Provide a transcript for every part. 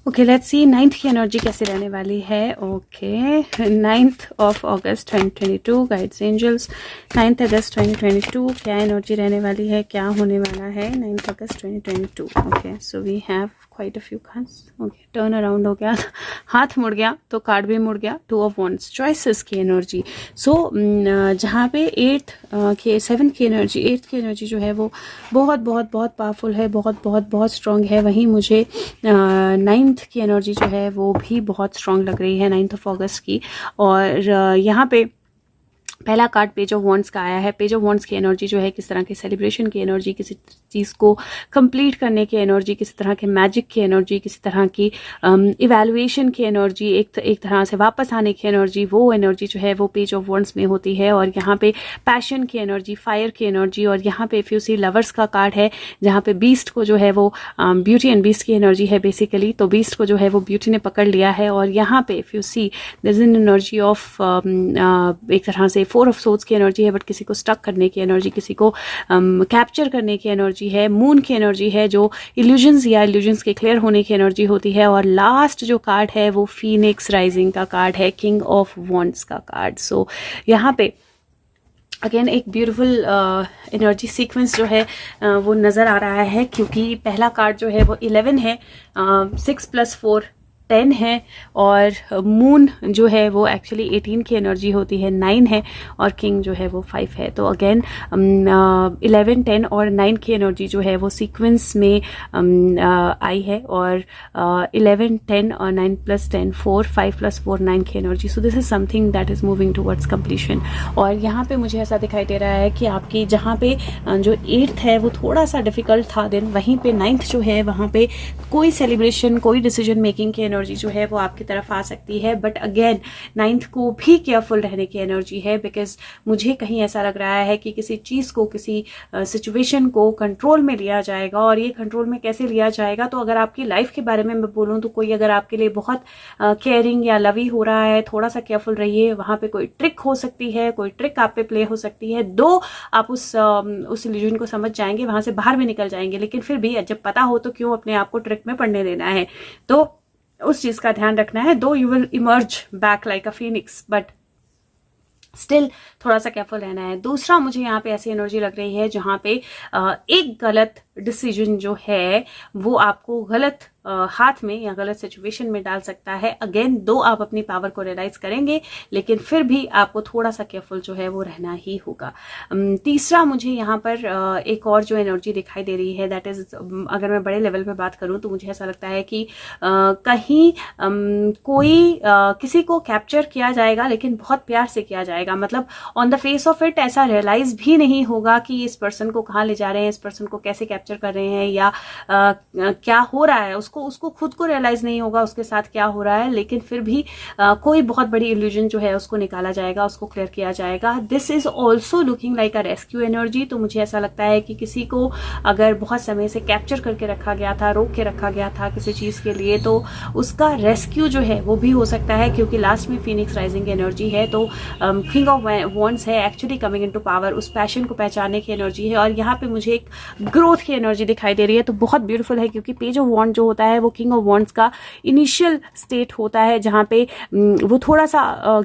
Okay, let's see 9th की energy कैसे रहने वाली है। Okay, 9th of August 2022 guides angels, 9th August 2022 क्या एनर्जी रहने वाली है, क्या होने वाला है 9th August 2022। Okay, so we have quite a few cards. Okay, turn around हो गया, हाथ मुड़ गया तो कार्ड भी मुड़ गया। 2 ऑफ वॉन्ड्स, चॉइसेस की एनर्जी। सो जहाँ पे 7th की एनर्जी, 8th की एनर्जी जो है वो बहुत बहुत बहुत पावरफुल है, बहुत बहुत बहुत स्ट्रांग है। वहीं मुझे 9th की एनर्जी जो है वो भी बहुत स्ट्रांग लग रही है 9th ऑफ अगस्त की। और यहाँ पे पहला कार्ड पेज ऑफ वॉन्ड्स का आया है। पेज ऑफ वॉन्ड्स की एनर्जी जो है किस तरह की सेलिब्रेशन की एनर्जी, किसी चीज़ को कंप्लीट करने की एनर्जी, किसी तरह के मैजिक की एनर्जी, किसी तरह की इवैल्यूएशन की एनर्जी, एक तरह से वापस आने की एनर्जी, वो एनर्जी जो है वो पेज ऑफ वॉन्ड्स में होती है। और यहाँ पे पैशन की एनर्जी, फायर की एनर्जी। और यहाँ पे इफ यू सी लवर्स का कार्ड है, जहाँ पे बीस्ट को जो है वो ब्यूटी एंड बीस्ट की एनर्जी है बेसिकली। तो बीस्ट को जो है वो ब्यूटी ने पकड़ लिया है। और यहाँ पे if you see there is an energy of एक तरह से 4 ऑफ सोर्ड्स की एनर्जी है, बट किसी को स्टक करने की एनर्जी, किसी को कैप्चर करने की एनर्जी है। मून की एनर्जी है जो इल्यूजन्स या इल्यूजन्स के क्लियर होने की एनर्जी होती है। और लास्ट जो कार्ड है वो फीनिक्स राइजिंग का कार्ड है, किंग ऑफ वॉन्ड्स का कार्ड। सो यहाँ पे अगेन एक ब्यूटीफुल एनर्जी सीक्वेंस जो है वो नज़र आ रहा है, क्योंकि पहला कार्ड जो है वो 11 है, 6 + 4 10 है। और मून जो है वो एक्चुअली 18 की एनर्जी होती है, 9 है। और किंग जो है वो 5 है। तो अगेन 11, 10 और 9 की एनर्जी जो है वो सीक्वेंस में आई है। और 11, 10 और 9 + 10 4, 5 + 4 9 की energy. So this is something that is moving towards completion. और यहाँ पे मुझे ऐसा दिखाई दे रहा है कि आपकी जहाँ पे जो 8th है वो थोड़ा सा डिफिकल्ट था, देन वहीं पे 9th जो है वहाँ पे कोई सेलिब्रेशन, कोई डिसीजन मेकिंग की एनर्जी जो है वो आपकी तरफ आ सकती है। बट अगेन 9th को भी केयरफुल रहने की एनर्जी है, बिकॉज मुझे कहीं ऐसा लग रहा है कि किसी चीज़ को, किसी सिचुएशन को कंट्रोल में लिया जाएगा। और ये कंट्रोल में कैसे लिया जाएगा, तो अगर आपकी लाइफ के बारे में मैं बोलूँ तो कोई अगर आपके लिए बहुत केयरिंग या लवी हो रहा है, थोड़ा सा केयरफुल रहिए। वहाँ पे कोई ट्रिक हो सकती है, कोई ट्रिक आप पे प्ले हो सकती है। आप उस इल्यूजन को समझ जाएंगे, वहां से बाहर भी निकल जाएंगे, लेकिन फिर भी जब पता हो तो क्यों अपने आप को ट्रिक में पड़ने देना है। तो उस चीज का ध्यान रखना है। दो you will emerge back like a Phoenix, but still थोड़ा सा केयरफुल रहना है। दूसरा, मुझे यहाँ पे ऐसी एनर्जी लग रही है जहाँ पे एक गलत डिसीजन जो है वो आपको गलत हाथ में या गलत सिचुएशन में डाल सकता है। अगेन आप अपनी पावर को रियलाइज करेंगे, लेकिन फिर भी आपको थोड़ा सा केयरफुल जो है वो रहना ही होगा। तीसरा, मुझे यहाँ पर एक और जो एनर्जी दिखाई दे रही है, दैट इज, अगर मैं बड़े लेवल पे बात करूँ तो मुझे ऐसा लगता है कि कहीं कोई किसी को कैप्चर किया जाएगा, लेकिन बहुत प्यार से किया जाएगा। मतलब on the face of it ऐसा रियलाइज भी नहीं होगा कि इस पर्सन को कहाँ ले जा रहे हैं, इस पर्सन को कैसे कैप्चर कर रहे हैं, या क्या हो रहा है। उसको खुद को रियलाइज नहीं होगा उसके साथ क्या हो रहा है, लेकिन फिर भी कोई बहुत बड़ी इल्यूजन जो है उसको निकाला जाएगा, उसको क्लियर किया जाएगा। This is also looking like a rescue energy. तो मुझे ऐसा लगता है कि किसी को अगर बहुत समय से कैप्चर करके रखा गया था, रोक के रखा गया था किसी चीज के लिए, तो उसका रेस्क्यू जो है वो भी हो सकता है, क्योंकि लास्ट में फीनिक्स राइजिंग एनर्जी है। तो किंग ऑफ वॉन्ड्स है एक्चुअली कमिंग इनटू पावर, उस पैशन को पहचानने की एनर्जी है। और यहाँ पे मुझे एक ग्रोथ की एनर्जी दिखाई दे रही है। तो बहुत ब्यूटीफुल है, क्योंकि पेज ऑफ वॉन्ड जो होता है वो किंग ऑफ वॉन्ड्स का इनिशियल स्टेट होता है, जहाँ पे वो थोड़ा सा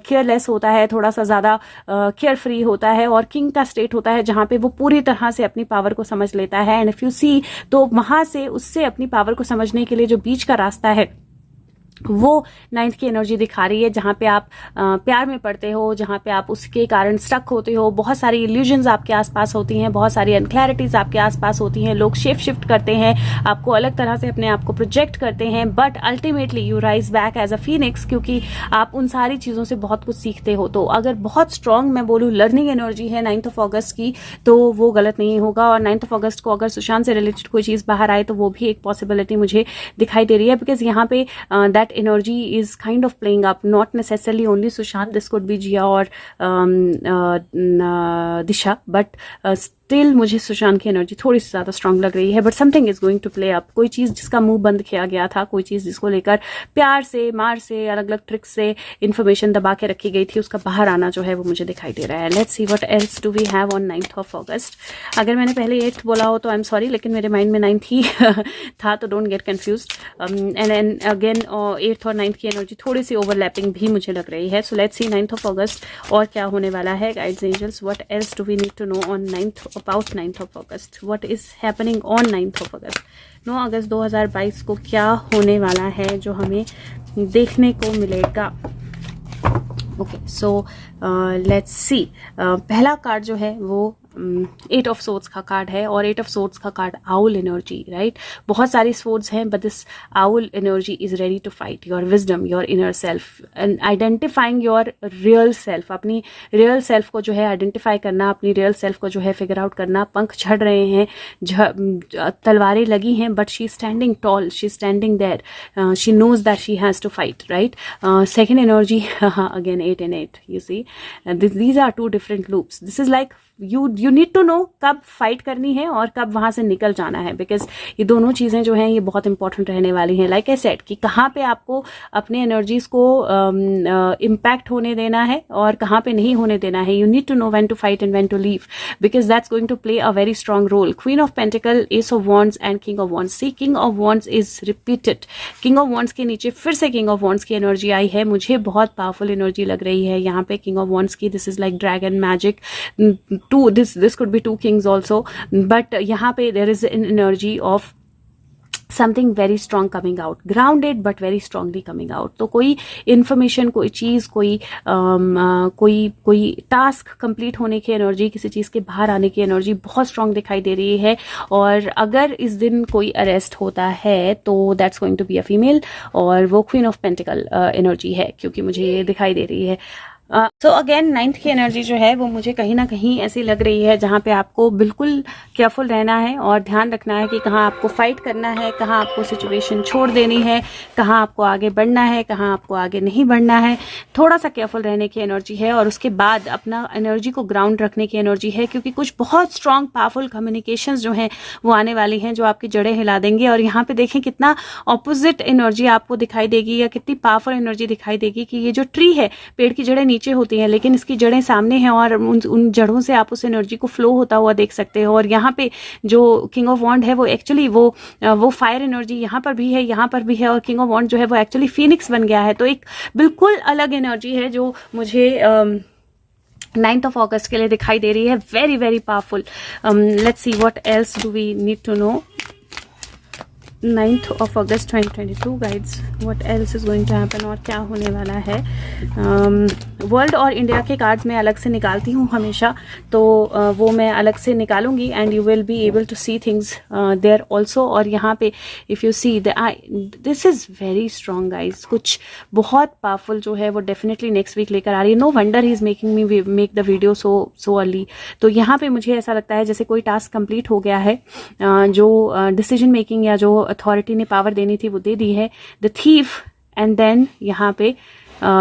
केयरलेस होता है, थोड़ा सा ज्यादा केयर फ्री होता है। और किंग का स्टेट होता है जहाँ पे वो पूरी तरह से अपनी पावर को समझ लेता है। एंड इफ यू सी, तो वहां से उससे अपनी पावर को समझने के लिए जो बीच का रास्ता है वो 9th की एनर्जी दिखा रही है, जहां पे आप प्यार में पड़ते हो, जहां पे आप उसके कारण स्टक होते हो। बहुत सारी इल्यूजन्स आपके आसपास होती हैं, बहुत सारी अनक्लैरिटीज आपके आसपास होती हैं। लोग शिफ्ट करते हैं, आपको अलग तरह से अपने आप को प्रोजेक्ट करते हैं, but ultimately you rise back as a phoenix, क्योंकि आप उन सारी चीजों से बहुत कुछ सीखते हो। तो अगर बहुत स्ट्रांग मैं बोलूँ लर्निंग एनर्जी है 9th ऑफ अगस्त की, तो वो गलत नहीं होगा। और 9th ऑफ अगस्त को अगर सुशांत से रिलेटेड कोई चीज बाहर आए तो वो भी एक पॉसिबिलिटी मुझे दिखाई दे रही है, बिकॉज यहाँ पे that energy is kind of playing up, not necessarily only Sushant, this could be Jia or Disha, but still मुझे सुशांत की एनर्जी थोड़ी सी ज़्यादा स्ट्रांग लग रही है, but something is going to play up. कोई चीज़ जिसका मुंह बंद किया गया था, कोई चीज़ जिसको लेकर प्यार से, मार से, अलग अलग ट्रिक्स से इन्फॉर्मेशन दबा के रखी गई थी, उसका बाहर आना जो है वो मुझे दिखाई दे रहा है। Let's see what else do we have on 9th of August. अगर मैंने पहले 8th बोला हो तो आई एम सॉरी, लेकिन मेरे माइंड में 9th ही था, तो don't get confused. And again 8th और 9th की एनर्जी थोड़ी सी ओवरलैपिंग भी मुझे लग रही है। So let's see 9th of अगस्त और क्या होने वाला है। Guides angels, what else do we need to know on 9th of August. What is happening on 9th of August. 9 August 2022 को क्या होने वाला है जो हमें देखने को मिलेगा। Okay, so let's see. पहला कार्ड जो है वो 8 ऑफ सोर्ड्स का कार्ड है, और 8 ऑफ सोर्ड्स का कार्ड आउल एनर्जी, राइट। बहुत सारी सोर्ड्स हैं, but this owl energy is ready to fight your wisdom, your inner self, and identifying your real self. अपनी रियल सेल्फ को जो है आइडेंटिफाई करना, अपनी रियल सेल्फ को जो है फिगर आउट करना। पंख झड़ रहे हैं, तलवारें लगी हैं, but she standing tall, she standing there, she knows that she has to fight, right. Second energy, again 8 and 8, you see, these are two different loops. This is like you need to know कब fight करनी है और कब वहां से निकल जाना है, बिकॉज ये दोनों चीजें जो हैं ये बहुत इंपॉर्टेंट रहने वाली हैं। लाइक आई सेड कि कहाँ पे आपको अपने एनर्जीज को इम्पैक्ट होने देना है और कहाँ पे नहीं होने देना है। You need to know when to fight and when to leave, because that's going to play a very strong role. Queen of pentacle, ace of wands and king of wands. See, king of wands is repeated. King of wands के नीचे फिर से king of wands की energy आई है। मुझे बहुत powerful energy लग रही है यहाँ पे किंग ऑफ वॉन्ड्स की। This is like dragon magic to this could be two kings also, but यहाँ पे there is an energy of something very strong coming out, grounded but very strongly coming out। तो कोई information, कोई चीज़, कोई task complete होने की energy, किसी चीज़ के बाहर आने की एनर्जी बहुत स्ट्रांग दिखाई दे रही है। और अगर इस दिन कोई अरेस्ट होता है तो that's going to be a female, और वो क्वीन ऑफ पेंटिकल एनर्जी है, क्योंकि मुझे ये दिखाई दे रही है। सो अगेन 9th की एनर्जी जो है वो मुझे कहीं ना कहीं ऐसी लग रही है जहाँ पे आपको बिल्कुल केयरफुल रहना है और ध्यान रखना है कि कहाँ आपको फाइट करना है, कहाँ आपको सिचुएशन छोड़ देनी है, कहाँ आपको आगे बढ़ना है, कहाँ आपको आगे नहीं बढ़ना है। थोड़ा सा केयरफुल रहने की एनर्जी है, और उसके बाद अपना एनर्जी को ग्राउंड रखने की एनर्जी है, क्योंकि कुछ बहुत स्ट्रॉन्ग पावरफुल कम्युनिकेशंस जो हैं वो आने वाली हैं जो आपकी जड़ें हिला देंगे। और यहाँ पे देखें कितना ऑपोजिट एनर्जी आपको दिखाई देगी, या कितनी पावरफुल एनर्जी दिखाई देगी कि ये जो ट्री है, पेड़ की जड़ें नीचे होती हैं लेकिन इसकी जड़ें सामने हैं, और उन जड़ों से आप उस एनर्जी को फ्लो होता हुआ देख सकते हो। और यहाँ पे जो किंग ऑफ वॉन्ड है वो एक्चुअली वो फायर एनर्जी यहाँ पर भी है, यहाँ पर भी है, और किंग ऑफ वॉन्ड जो है वो एक्चुअली फीनिक्स बन गया है। तो एक बिल्कुल अलग एनर्जी है जो मुझे 9th ऑफ अगस्त के लिए दिखाई दे रही है। Very very powerful. Let's see what else do we need to know 9th of August 2022 guides, what else is going to happen, और क्या होने वाला है। वर्ल्ड और इंडिया के कार्ड्स मैं अलग से निकालती हूँ हमेशा, तो वो मैं अलग से निकालूंगी, and you will be able to see things there also. और यहाँ पे if you see this is very strong guys, कुछ बहुत पावरफुल जो है वो डेफिनेटली नेक्स्ट वीक लेकर आ रही है। No wonder he is making me make the video so early. तो यहाँ पे मुझे ऐसा लगता है जैसे कोई टास्क कंप्लीट हो गया है, जो डिसीजन मेकिंग या जो अथॉरिटी ने पावर देनी थी वो दे दी है। द थीफ, एंड देन यहाँ पे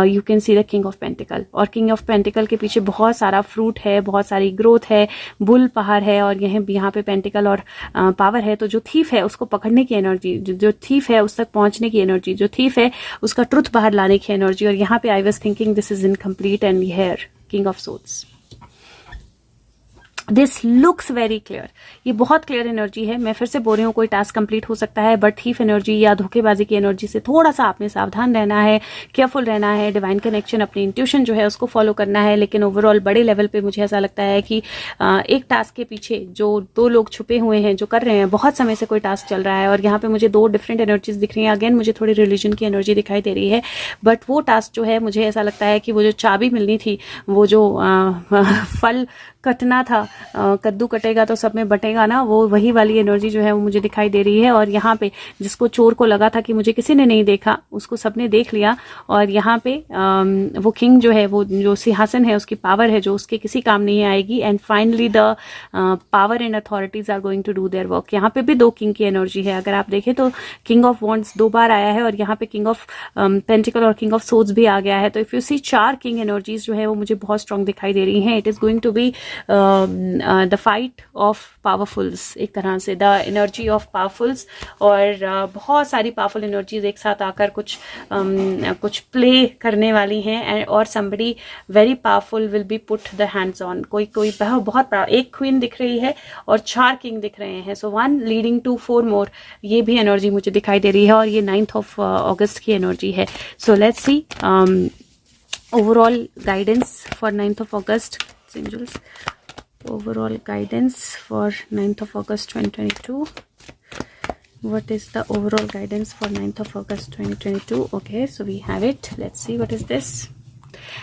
you can see the king of pentacle, और किंग ऑफ पेंटिकल के पीछे बहुत सारा फ्रूट है, बहुत सारी ग्रोथ है, बुल पहाड़ है, और यहाँ पे पेंटिकल और पावर है। तो जो थीफ है उसको पकड़ने की एनर्जी, जो थीफ है उस तक पहुंचने की एनर्जी, जो थीफ है उसका ट्रुथ बाहर लाने की एनर्जी। और यहाँ पे I was thinking this is incomplete, and here king of swords. This looks very clear, ये बहुत क्लियर एनर्जी है। मैं फिर से बोल रही हूँ कोई टास्क कंप्लीट हो सकता है, बट थीफ एनर्जी या धोखेबाजी की एनर्जी से थोड़ा सा आपने सावधान रहना है, केयरफुल रहना है। डिवाइन कनेक्शन, अपनी इंट्यूशन जो है उसको फॉलो करना है। लेकिन ओवरऑल बड़े लेवल पे मुझे ऐसा लगता है कि एक टास्क के पीछे जो 2 लोग छुपे हुए हैं, जो कर रहे हैं, बहुत समय से कोई टास्क चल रहा है, और यहाँ पे मुझे 2 डिफरेंट एनर्जीज दिख रही हैं। अगेन मुझे थोड़ी रिलीजन की एनर्जी दिखाई दे रही है, बट वो टास्क जो है मुझे ऐसा लगता है कि वो जो चाबी मिलनी थी, वो जो फल कटना था, कद्दू कटेगा तो सब में बटेगा ना, वो वही वाली एनर्जी जो है वो मुझे दिखाई दे रही है। और यहाँ पे जिसको चोर को लगा था कि मुझे किसी ने नहीं देखा, उसको सबने देख लिया। और यहाँ पे वो किंग जो है, वो जो सिंहासन है, उसकी पावर है जो उसके किसी काम नहीं आएगी। And finally the power and authorities are going to do their work. यहाँ पे भी 2 किंग की एनर्जी है। अगर आप देखें तो किंग ऑफ वॉन्ड्स 2 बार आया है, और यहाँ पे किंग ऑफ पेंटिकल और किंग ऑफ सोर्ड्स भी आ गया है। तो if you see 4 king energies जो है वो मुझे बहुत स्ट्रॉन्ग दिखाई दे रही है। It is going to be the fight of powerfuls, एक तरह से द एनर्जी ऑफ पावरफुल्स, और बहुत सारी पावरफुल एनर्जीज एक साथ आकर कुछ प्ले करने वाली हैं, और somebody very powerful will be put the hands on. कोई बहुत एक क्वीन दिख रही है और 4 किंग दिख रहे हैं, सो 1 लीडिंग टू 4 मोर, ये भी एनर्जी मुझे दिखाई दे रही है, और ये 9th of August की एनर्जी है। So let's see overall guidance for 9th of August, angels, overall guidance for 9th of August 2022. What is the overall guidance for 9th of August 2022? Okay, so we have it. Let's see what is this.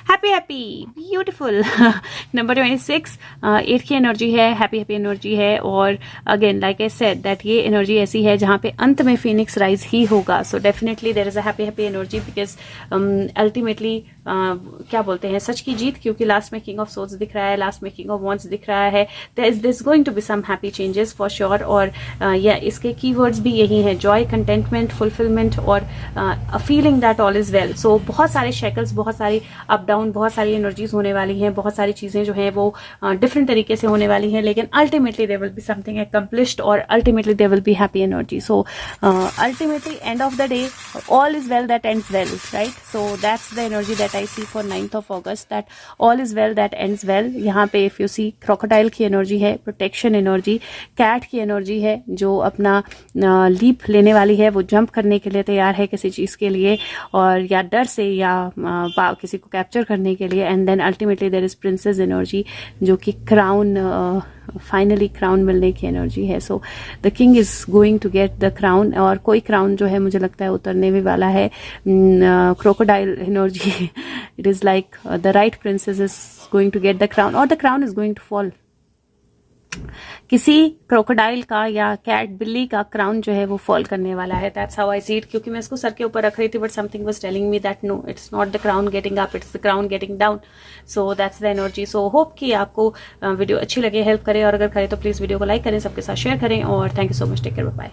Happy beautiful number 26 8 की energy है, happy energy है, और again like I said that ये energy ऐसी है जहाँ पे अंत में फिनिक्स राइज ही होगा। So definitely there is a happy energy, because ultimately क्या बोलते हैं, सच की जीत, क्योंकि लास्ट में किंग ऑफ सोर्ड्स दिख रहा है, लास्ट में किंग ऑफ वॉन्ड्स दिख रहा है। This going to be some happy changes for sure, और या इसके कीवर्ड्स भी यही हैं, जॉय, कंटेंटमेंट, फुलफिलमेंट, और feeling that all is well. So बहुत सारे शेकल्स, बहुत सारी अप डाउन, बहुत सारी एनर्जीज होने वाली हैं, बहुत सारी चीजें जो हैं वो डिफरेंट तरीके से होने वाली हैं, लेकिन ultimately there will be something accomplished, और ultimately there will be happy energy. So ultimately end of the day all is well that ends well, right? So that's the energy that I see for 9th of August, that all is well that ends well. यहाँ पे if you see crocodile की energy है, protection energy, cat की energy है जो अपना leap लेने वाली है, वो जंप करने के लिए तैयार है किसी चीज के लिए, और या डर से या किसी को कैप्चर करने के लिए। And then ultimately there is princess energy, जो कि क्राउन, फाइनली क्राउन मिलने की एनर्जी है। So the king is going to get the crown, और कोई क्राउन जो है मुझे लगता है उतरने भी वाला है। Crocodile energy, it is like the right princess is going to get the crown, और the crown is going to fall. किसी क्रोकोडाइल का या कैट, बिल्ली का क्राउन जो है वो फॉल करने वाला है। That's how I see it, क्योंकि मैं इसको सर के ऊपर रख रही थी, but something was telling me that no, it's not the crown getting up, it's the crown getting down. So that's the energy. So hope कि आपको वीडियो अच्छी लगे, हेल्प करे, और अगर करे तो प्लीज वीडियो को लाइक करें, सबके साथ शेयर करें, और thank you so much, take care, bye.